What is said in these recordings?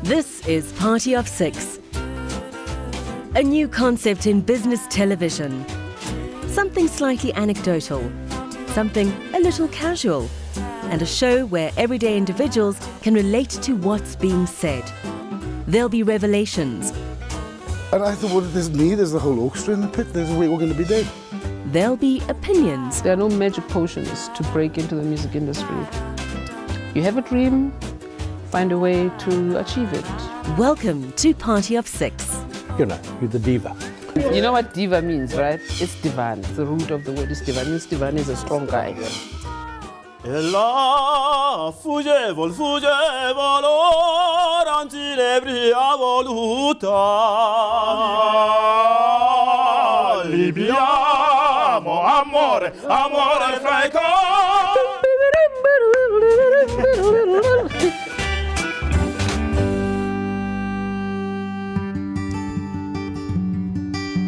This is Party of Six, a new concept in business television. Something slightly anecdotal, something a little casual, and a show where everyday individuals can relate to what's being said. There'll be revelations. And I thought, well, there's me, there's the whole orchestra in the pit, there's we're all going to be dead. There'll be opinions. There are no magic potions to break into the music industry. You have a dream, find a way to achieve it. Welcome to Party of Six. You know, you're the diva. You know what diva means, right? It's divan. The root of the word is divan. It means divan is a strong guy. Ella fugge volorante lebria voluta libiamo amore amore franco.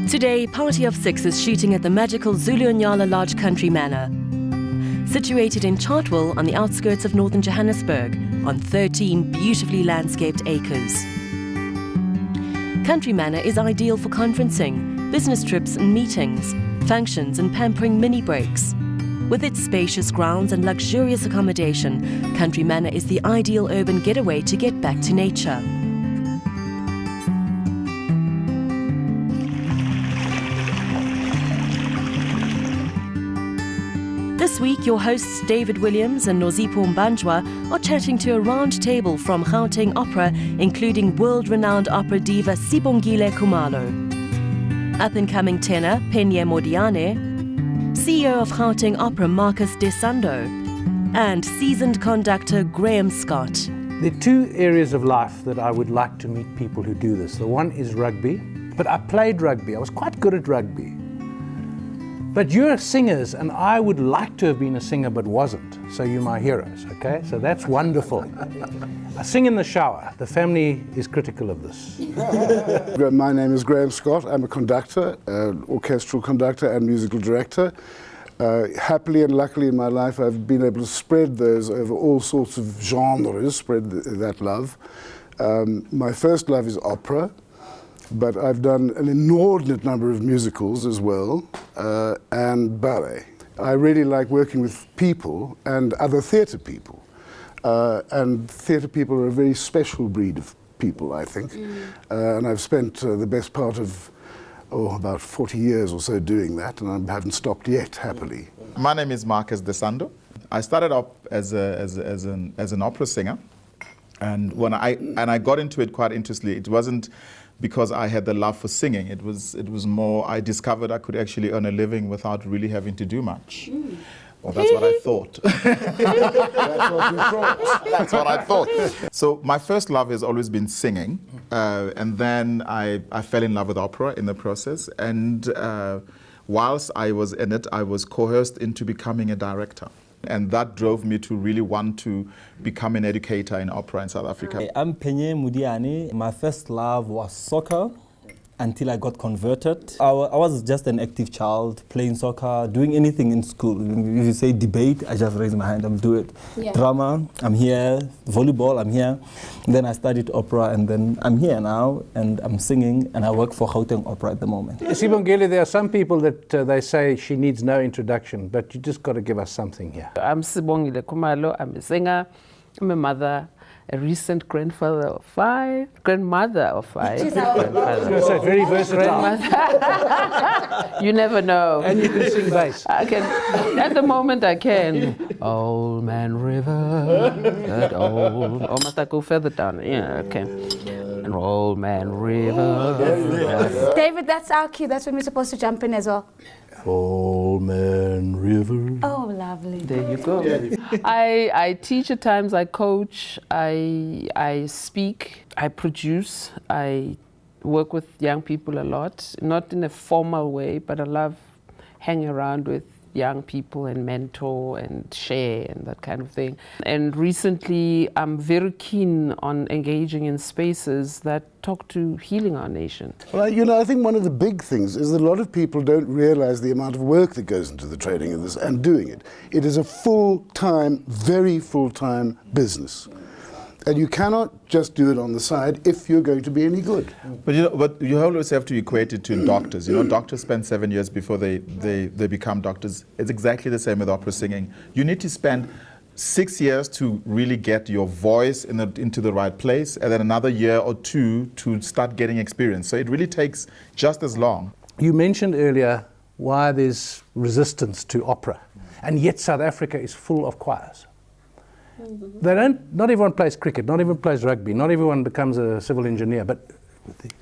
Today, Party of Six is shooting at the magical Zulunyala Large Country Manor, situated in Chartwell on the outskirts of northern Johannesburg, on 13 beautifully landscaped acres. Country Manor is ideal for conferencing, business trips and meetings, functions and pampering mini breaks. With its spacious grounds and luxurious accommodation, Country Manor is the ideal urban getaway to get back to nature. This week, your hosts David Williams and Nozipho Mbanjwa are chatting to a round table from Gauteng Opera, including world-renowned opera diva Sibongile Khumalo, up-and-coming tenor Penye Modiane, CEO of Gauteng Opera Marcus Desando, and seasoned conductor Graham Scott. There are two areas of life that I would like to meet people who do this. The one is rugby, but I played rugby. I was quite good at rugby. But you're singers, and I would like to have been a singer but wasn't. So you're my heroes, okay? So that's wonderful. I sing in the shower. The family is critical of this. My name is Graham Scott. I'm a conductor, orchestral conductor and musical director. Happily and luckily in my life, I've been able to spread those over all sorts of genres, spread that love. My first love is opera. But I've done an inordinate number of musicals as well, and ballet. I really like working with people and other theatre people. And theatre people are a very special breed of people, I think. And I've spent the best part of about 40 years or so doing that, and I haven't stopped yet, happily. My name is Marcus Desando. I started up as an opera singer, and when I got into it quite interestingly. It wasn't because I had the love for singing. It was more, I discovered I could actually earn a living without really having to do much. Well, that's what I thought. That's what you thought. That's what I thought. So my first love has always been singing. And then I fell in love with opera in the process. And whilst I was in it, I was coerced into becoming a director. And that drove me to really want to become an educator in opera in South Africa. I'm Penye Modiane. My first love was soccer until I got converted. I was just an active child, playing soccer, doing anything in school. If you say debate, I just raise my hand and do it. Yeah. Drama, I'm here. Volleyball, I'm here. Then I studied opera, and then I'm here now, and I'm singing, and I work for Gauteng Opera at the moment. Sibongile, there are some people that they say she needs no introduction, but you just got to give us something here. I'm Sibongile Khumalo. I'm a singer. I'm a mother. A recent grandmother of 5. I was going to say, very versatile. You never know. And you can sing bass. I can. At the moment, I can. Old Man River, that old. Or must I go further down? Yeah, okay. An Old Man River. David, that's our cue. That's when we're supposed to jump in as well. Old Man River. Oh, lovely. There you go. I teach at times, I coach, I speak, I produce, I work with young people a lot, not in a formal way, but I love hanging around with young people and mentor and share and that kind of thing. And recently, I'm very keen on engaging in spaces that talk to healing our nation. Well, I think one of the big things is that a lot of people don't realize the amount of work that goes into the training of this and doing it. It is a full-time, very full-time business. And you cannot just do it on the side if you're going to be any good. But you always have to equate it to doctors. Doctors spend 7 years before they become doctors. It's exactly the same with opera singing. You need to spend 6 years to really get your voice into the right place, and then another year or two to start getting experience. So it really takes just as long. You mentioned earlier why there's resistance to opera, and yet South Africa is full of choirs. Not everyone plays cricket, not everyone plays rugby, not everyone becomes a civil engineer, but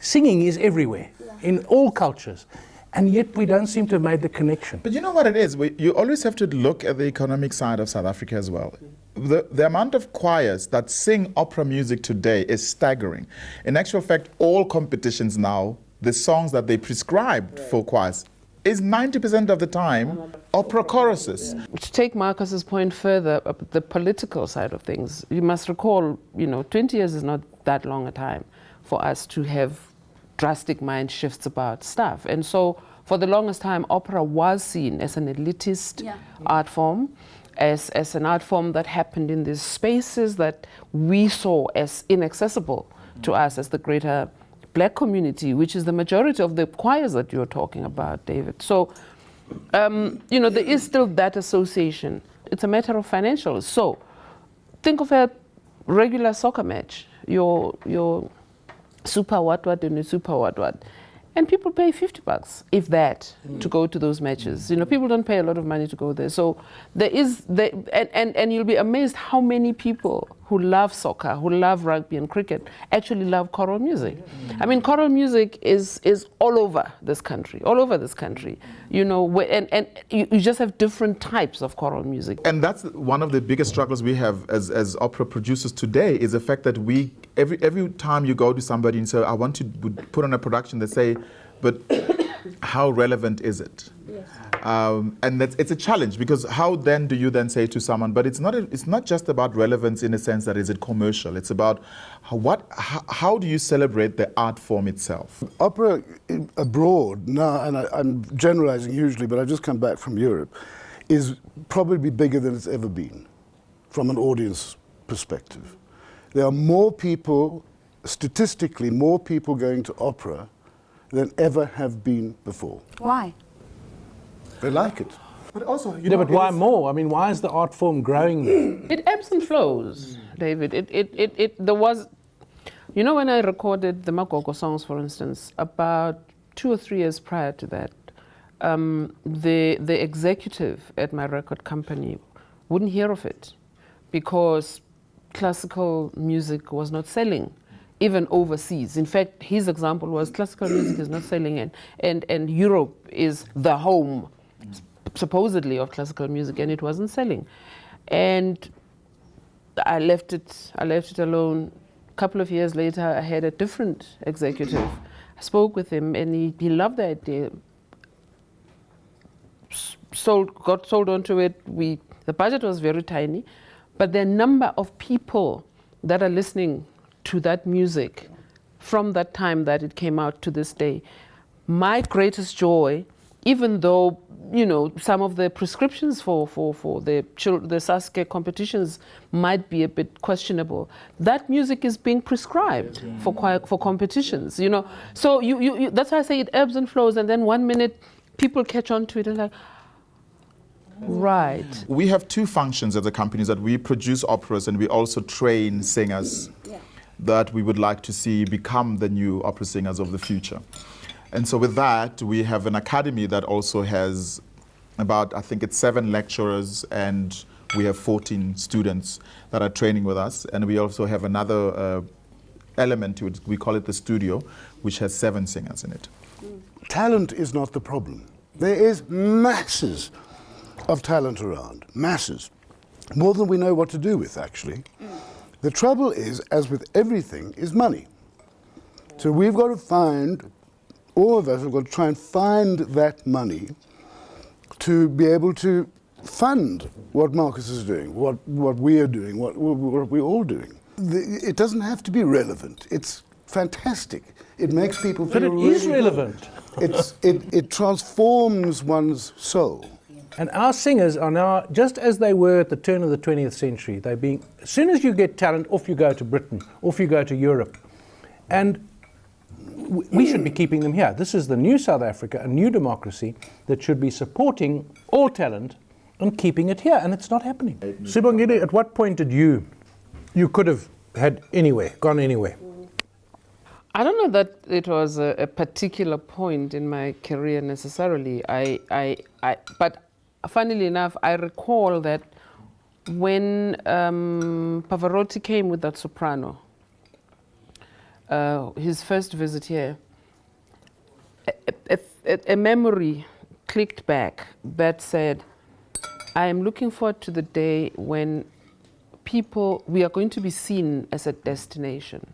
singing is everywhere, in all cultures. And yet we don't seem to have made the connection. But you know what it is? You always have to look at the economic side of South Africa as well. The amount of choirs that sing opera music today is staggering. In actual fact, all competitions now, the songs that they prescribe for choirs is 90% of the time opera choruses. To take Marcus's point further, the political side of things, you must recall, 20 years is not that long a time for us to have drastic mind shifts about stuff. And so for the longest time, opera was seen as an elitist art form, as an art form that happened in these spaces that we saw as inaccessible to us as the greater black community, which is the majority of the choirs that you're talking about, David. So, there is still that association. It's a matter of financials. So think of a regular soccer match, your super what and your super what. And people pay $50, if that, to go to those matches. People don't pay a lot of money to go there. So there is, and you'll be amazed how many people who love soccer, who love rugby and cricket, actually love choral music. I mean, choral music is all over this country, and you just have different types of choral music. And that's one of the biggest struggles we have as opera producers today, is the fact that every time you go to somebody and say, I want to put on a production, they say, but how relevant is it? Yes. And it's a challenge, because how then do you then say to someone, but it's not just about relevance in a sense that is it commercial, it's about how do you celebrate the art form itself? Opera abroad now, and I'm generalizing hugely, but I've just come back from Europe, is probably bigger than it's ever been from an audience perspective. There are more people, statistically, more people going to opera than ever have been before. Why? They like it. But also, but why more? I mean, why is the art form growing there? It ebbs and flows, David. There was, when I recorded the Makoko songs, for instance, about 2 or 3 years prior to that, the executive at my record company wouldn't hear of it because classical music was not selling, even overseas. In fact, his example was classical music is not selling, and Europe is the home, supposedly, of classical music, and it wasn't selling. And I left it alone. A couple of years later, I had a different executive. I spoke with him, and he loved the idea. Got sold onto it. The budget was very tiny, but the number of people that are listening to that music from that time that it came out to this day. My greatest joy, even though some of the prescriptions for the Sasuke competitions might be a bit questionable, that music is being prescribed for competitions. So you that's why I say it ebbs and flows, and then one minute people catch on to it and like, right. We have 2 functions as a company, that we produce operas and we also train singers that we would like to see become the new opera singers of the future. And so with that, we have an academy that also has about, I think it's 7 lecturers, and we have 14 students that are training with us. And we also have another element to it, we call it the studio, which has 7 singers in it. Talent is not the problem. There is masses of talent around, masses. More than we know what to do with, actually. The trouble is, as with everything, is money. So we've got to find, all of us have got to try and find that money to be able to fund what Marcus is doing, what we are doing, what we're all doing. It doesn't have to be relevant. It's fantastic. It makes people feel But it really is relevant. It transforms one's soul. And our singers are now, just as they were at the turn of the 20th century, they're being, as soon as you get talent, off you go to Britain, off you go to Europe. And we should be keeping them here. This is the new South Africa, a new democracy that should be supporting all talent and keeping it here, and it's not happening. Sibongile, at what point did you could have had anywhere, gone anywhere? I don't know that it was a particular point in my career necessarily. But funnily enough, I recall that when Pavarotti came with that soprano, his first visit here, a memory clicked back that said, I am looking forward to the day when we are going to be seen as a destination,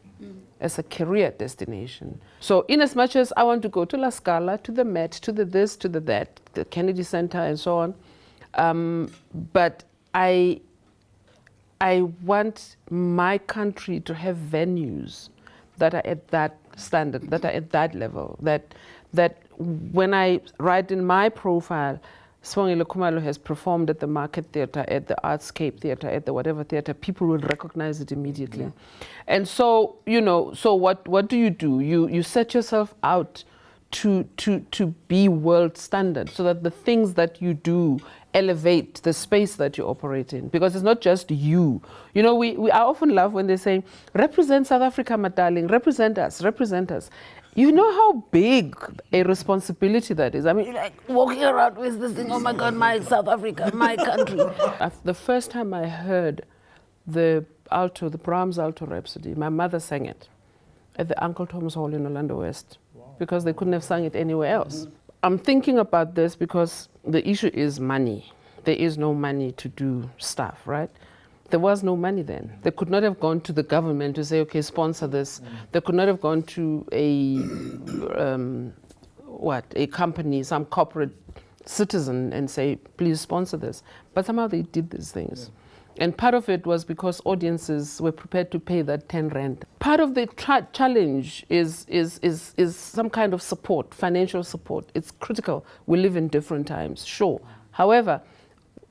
as a career destination. So in as much as I want to go to La Scala, to the Met, to the this, to the that, the Kennedy Center and so on, but I want my country to have venues that are at that standard, that are at that level, that when I write in my profile, Sibongile Khumalo has performed at the Market Theatre, at the Artscape Theatre, at the whatever theatre, people will recognize it immediately. Yeah. And so, so what do? You set yourself out to be world standard, so that the things that you do elevate the space that you operate in, because it's not just you. I often love when they say, represent South Africa, my darling, represent us, represent us. You know how big a responsibility that is. I mean, you're like walking around with this thing, oh my God, my South Africa, my country. The first time I heard the Brahms Alto Rhapsody, my mother sang it at the Uncle Tom's Hall in Orlando West, because they couldn't have sung it anywhere else. I'm thinking about this because the issue is money. There is no money to do stuff, right? There was no money then. They could not have gone to the government to say, okay, sponsor this. They could not have gone to a company, some corporate citizen and say, please sponsor this. But somehow they did these things. Yeah. And part of it was because audiences were prepared to pay that 10 rand. Part of the challenge is some kind of support, financial support. It's critical. We live in different times, sure. However,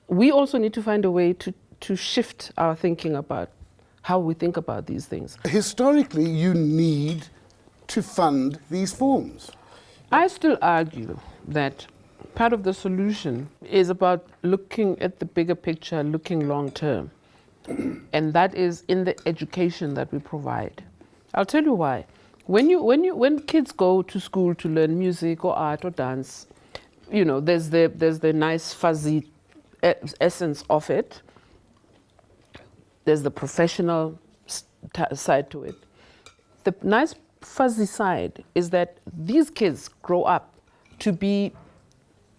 we also need to find a way to shift our thinking about how we think about these things. Historically, you need to fund these forms. I still argue that part of the solution is about looking at the bigger picture, looking long term. And that is in the education that we provide. I'll tell you why. When kids go to school to learn music or art or dance, there's the nice fuzzy essence of it. There's the professional side to it. The nice fuzzy side is that these kids grow up to be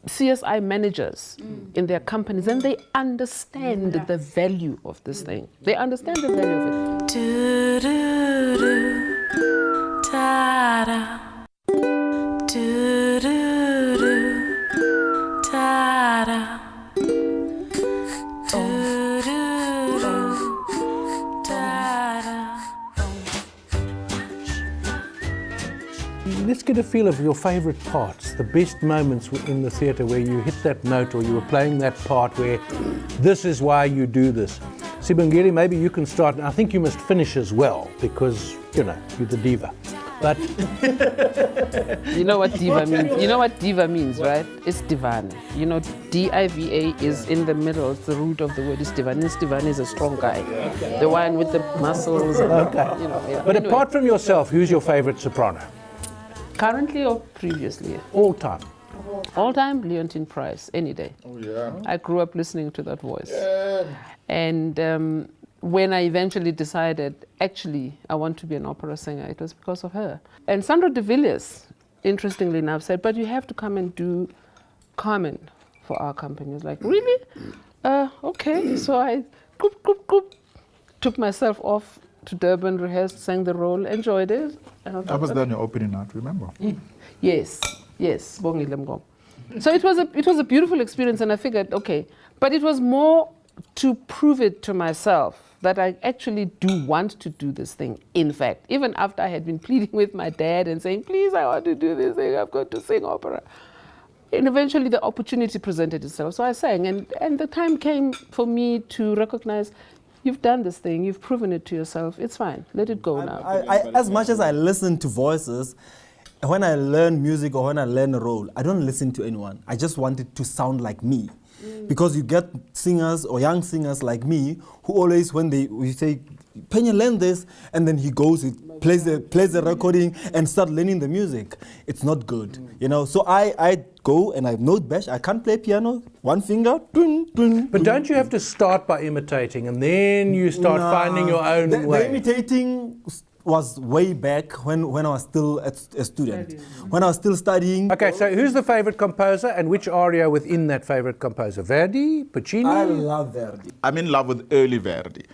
CSI managers in their companies, and they understand the value of this thing. They understand the value of it. Do, do, do, ta-da. Do, do, do, ta-da. Let's get a feel of your favorite parts, the best moments in the theatre where you hit that note or you were playing that part where this is why you do this. Sibongile, maybe you can start. I think you must finish as well because, you're the diva. But you know what diva means? You know what diva means, right? It's divane. D-I-V-A is in the middle. It's the root of the word. It's divane. Divane is a strong guy. The one with the muscles. Okay. Yeah. But anyway, apart from yourself, who's your favorite soprano? Currently or previously? All time. All time, Leontine Price, any day. Oh, yeah. I grew up listening to that voice. Yeah. And when I eventually decided, actually, I want to be an opera singer, it was because of her. And Sandra de Villiers, interestingly enough, said, but you have to come and do Carmen for our company. I was like, really? Okay. So I took myself off to Durban, rehearsed, sang the role, enjoyed it. And I was there on your opening night, remember? Yes, Sibongile Mngoma. So it was a beautiful experience, and I figured, okay, but it was more to prove it to myself that I actually do want to do this thing. In fact, even after I had been pleading with my dad and saying, please, I want to do this thing, I've got to sing opera. And eventually the opportunity presented itself. So I sang, and the time came for me to recognize, you've done this thing, you've proven it to yourself, it's fine, let it go now. As much as I listen to voices, when I learn music or when I learn a role, I don't listen to anyone. I just want it to sound like me. Because you get singers or young singers like me who always, when we say, Penya, learn this, and then he goes, he plays the recording and start learning the music. It's not good, you know. So I go and I note bash. I can't play piano, one finger. Dun, dun, But dun. don't you have to start by imitating and then you start finding your own way? The imitating was way back when I was still a student. When I was still studying. Okay, so who's the favorite composer and which aria within that favorite composer? Verdi, Puccini? I love Verdi. I'm in love with early Verdi.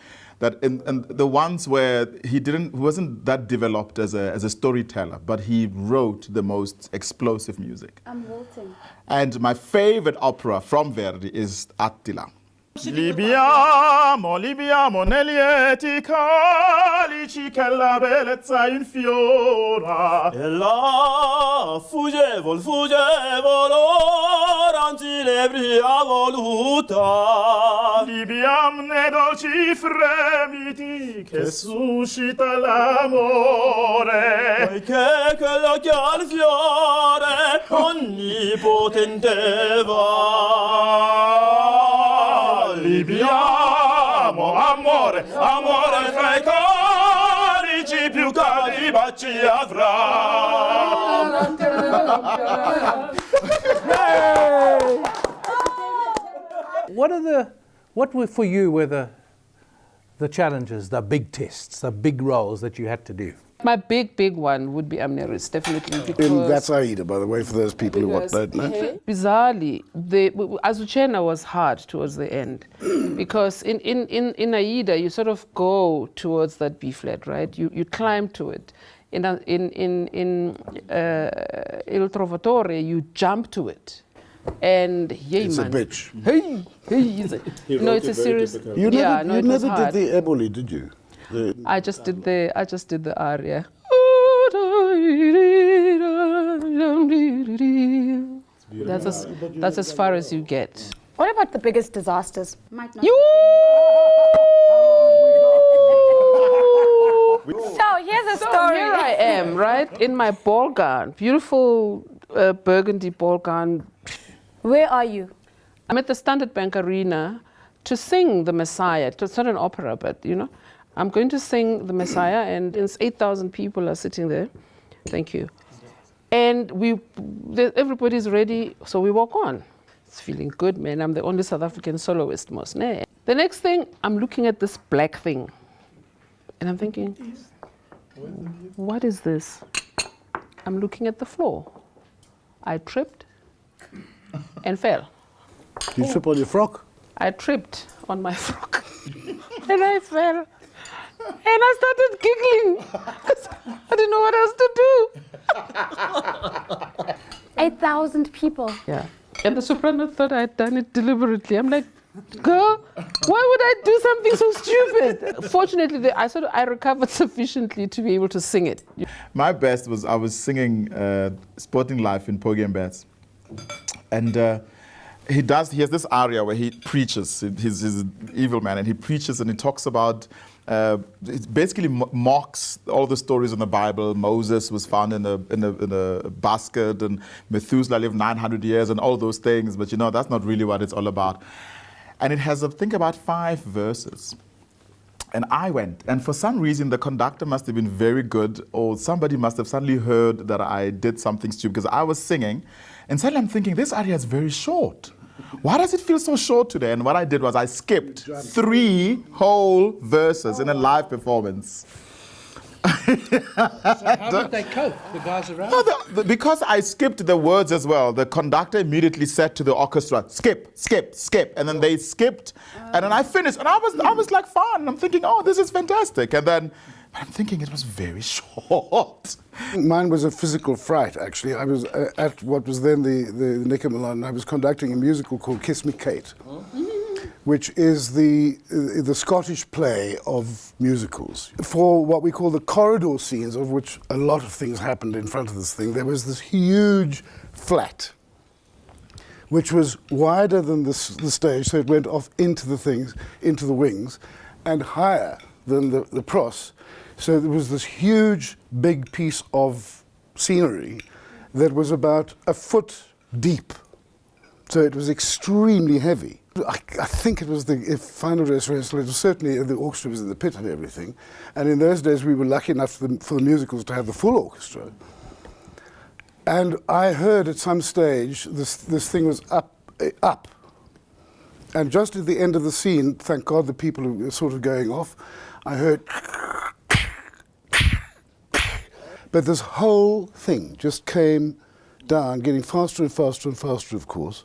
And the ones where he wasn't that developed as a storyteller, but he wrote the most explosive music. I'm voting. And my favorite opera from Verdi is Attila. Libiamo, nell'eti calici che la bellezza infiora. E là fuggevol, anzi lebria voluta. Libiam ne dolci fremiti che suscita l'amore. Poiché quello che al fiore onnipotente va. Libiamo, amore, amore tra i calici più cari baci avrà. What were for you were the challenges, the big tests, the big roles that you had to do? My big one would be Amneris, definitely. Because That's Aida, by the way, for those people who don't know. Bizarrely, Azucena was hard towards the end because in Aida you sort of go towards that B flat, right? You climb to it. In Il Trovatore you jump to it, and It's a bitch. Hey, it's a serious. You never, it was did hard. the Eboli, did you? I just did the aria. That's as far as you get. What about the biggest disasters? Might not. You. So here's a story. Here I am, right, in my ball gown, beautiful burgundy ball gown. Where are you? I'm at the Standard Bank Arena to sing the Messiah. It's not an opera, but I'm going to sing the Messiah, and 8,000 people are sitting there. Thank you. And everybody's ready, so we walk on. It's feeling good, man. I'm the only South African soloist, most. The next thing, I'm looking at this black thing, and I'm thinking, what is this? I'm looking at the floor. I tripped and fell. Did you trip on your frock? I tripped on my frock and I fell. And I started giggling because I didn't know what else to do. 8,000 people. Yeah. And the soprano thought I had done it deliberately. I'm like, girl, why would I do something so stupid? Fortunately, I recovered sufficiently to be able to sing it. My best was I was singing Sporting Life in Porgy and Bess. And he has this aria where he preaches. He's an evil man, and he preaches and he talks about, it basically mocks all the stories in the Bible. Moses was found in a basket, and Methuselah lived 900 years, and all those things. But that's not really what it's all about. And it has, I think, about 5 verses. And I went, and for some reason the conductor must have been very good, or somebody must have suddenly heard that I did something stupid, because I was singing, and suddenly I'm thinking, this aria is very short. Why does it feel so short today? And what I did was I skipped 3 whole verses in a live performance. So how did they cope, the guys around? No, because I skipped the words as well, the conductor immediately said to the orchestra, skip, skip, skip. And then they skipped, and then I finished. And I was like, fine. And I'm thinking, oh, this is fantastic. And then I'm thinking it was very short. Mine was a physical fright, actually. I was at what was then the Nicker Milan. I was conducting a musical called Kiss Me Kate, which is the Scottish play of musicals. For what we call the corridor scenes, of which a lot of things happened in front of this thing, there was this huge flat which was wider than the stage, so it went off into the wings, and higher than the pros. So there was this huge, big piece of scenery that was about a foot deep. So it was extremely heavy. I think it was the final dress rehearsal. It was certainly the orchestra was in the pit and everything. And in those days, we were lucky enough for the musicals to have the full orchestra. And I heard at some stage this thing was up. And just at the end of the scene, thank God the people were sort of going off, I heard. But this whole thing just came down, getting faster and faster and faster, of course,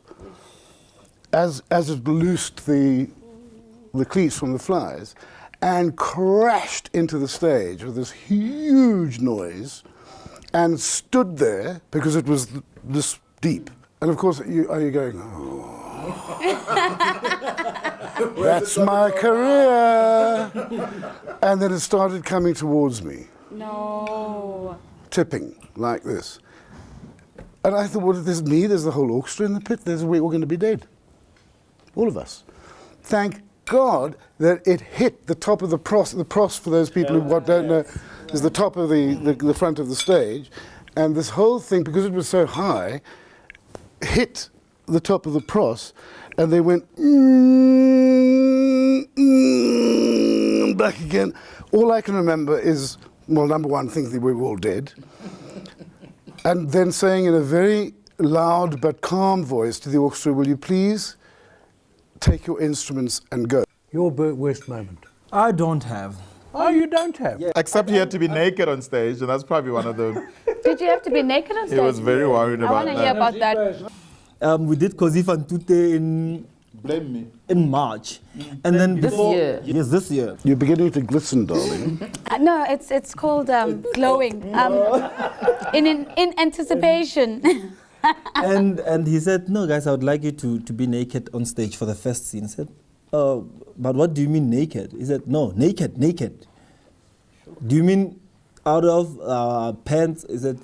as it loosed the cleats from the flies, and crashed into the stage with this huge noise, and stood there because it was this deep. And of course, are you going, oh, that's my career? And then it started coming towards me. No. Tipping like this. And I thought, well, there's me, there's the whole orchestra in the pit, we're all going to be dead. All of us. Thank God that it hit the top of the pros. The pros, for those people who don't know, is the top of the front of the stage. And this whole thing, because it was so high, hit the top of the pros, and they went back again. All I can remember is, well, number one, thinking that we were all dead, and then saying in a very loud but calm voice to the orchestra, will you please take your instruments and go? Your worst moment? I don't have. Oh, you don't have? Yeah. Except he had to be naked on stage, and that's probably one of the... Did you have to be naked on stage? He was very worried I about want to hear that. about that. We did Kosi van Tute Blame me. in March. And then This year. Yes, this year. You're beginning to glisten, darling. No, it's called glowing. In anticipation. And he said, no, guys, I would like you to be naked on stage for the first scene. I said, but what do you mean naked? He said, no, naked. Do you mean out of pants? He said,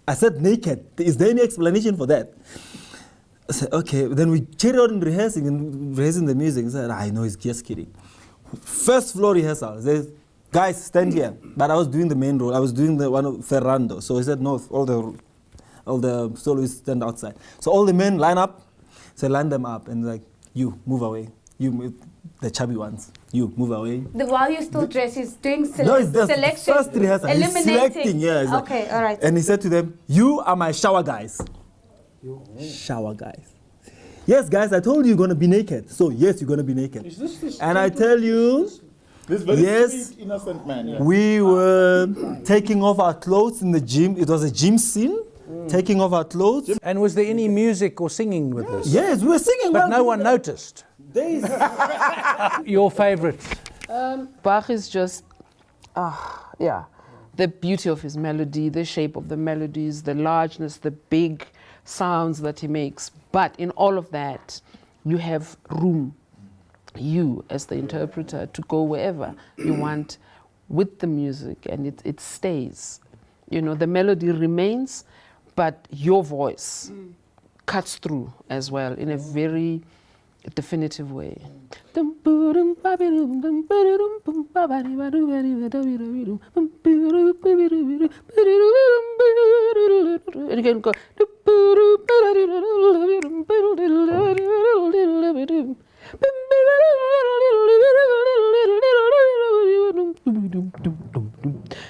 I said naked. Is there any explanation for that? I said, okay. Then we carried on rehearsing the music. He said, I know, he's just kidding. First floor rehearsal. He says, guys, stand here. But I was doing the main role. I was doing the one of Ferrando. So he said, no, all the soloists stand outside. So all the men line up. So line them up and like, you move away. You, the chubby ones. You move away. While you're still dressed, he's doing No, it's just selection. first rehearsal. He's selecting. Yeah. He's like- Okay, all right. And he said to them, you are my shower guys. Shower guys. Yes, guys, I told you you're going to be naked. So, yes, you're going to be naked. Is this And I tell you, This very Yes. sweet, innocent man. Yeah. we were taking off our clothes in the gym. It was a gym scene. Taking off our clothes. And was there any music or singing with this? Yes, we were singing. But well, no one noticed. Days. Your favorite? Bach is just, the beauty of his melody, the shape of the melodies, the largeness, the big sounds that he makes. But in all of that, you have room, you as the interpreter, to go wherever you want with the music, and it stays. You know, the melody remains, but your voice cuts through as well in a very definitive way. And you can go.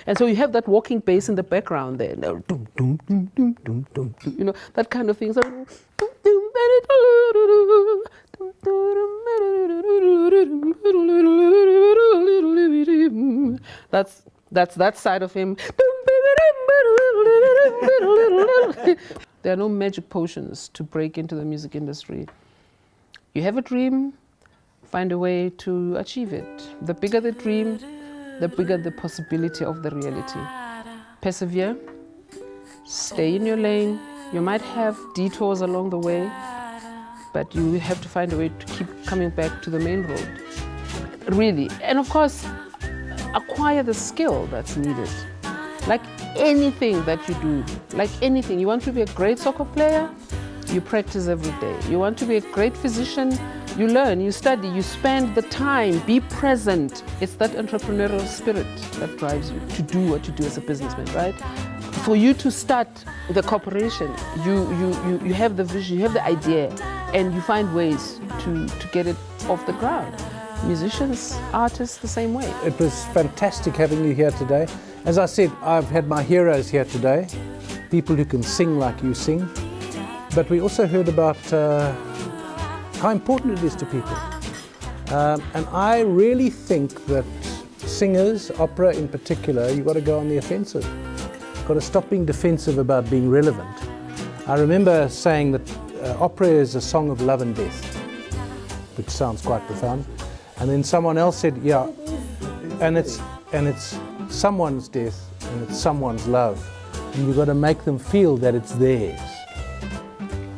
And so you have that walking bass in the background there. You know, that kind of thing. So, that's that side of him. There are no magic potions to break into the music industry. You have a dream, find a way to achieve it. The bigger the dream, the bigger the possibility of the reality. Persevere, stay in your lane. You might have detours along the way, but you have to find a way to keep coming back to the main road. Really. And of course, acquire the skill that's needed. Like anything that you do, like anything. You want to be a great soccer player? you practice every day. You want to be a great physician, you learn, you study, you spend the time, be present. It's that entrepreneurial spirit that drives you to do what you do as a businessman, right? For you to start the corporation, you have the vision, you have the idea, and you find ways to get it off the ground. Musicians, artists, the same way. It was fantastic having you here today. As I said, I've had my heroes here today, people who can sing like you sing, but we also heard about how important it is to people. And I really think that singers, opera in particular, you've got to go on the offensive. You've got to stop being defensive about being relevant. I remember saying that opera is a song of love and death, which sounds quite profound. And then someone else said, yeah, and it's someone's death and it's someone's love. And you've got to make them feel that it's theirs.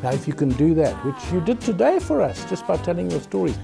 Now, if you can do that, which you did today for us, just by telling your stories,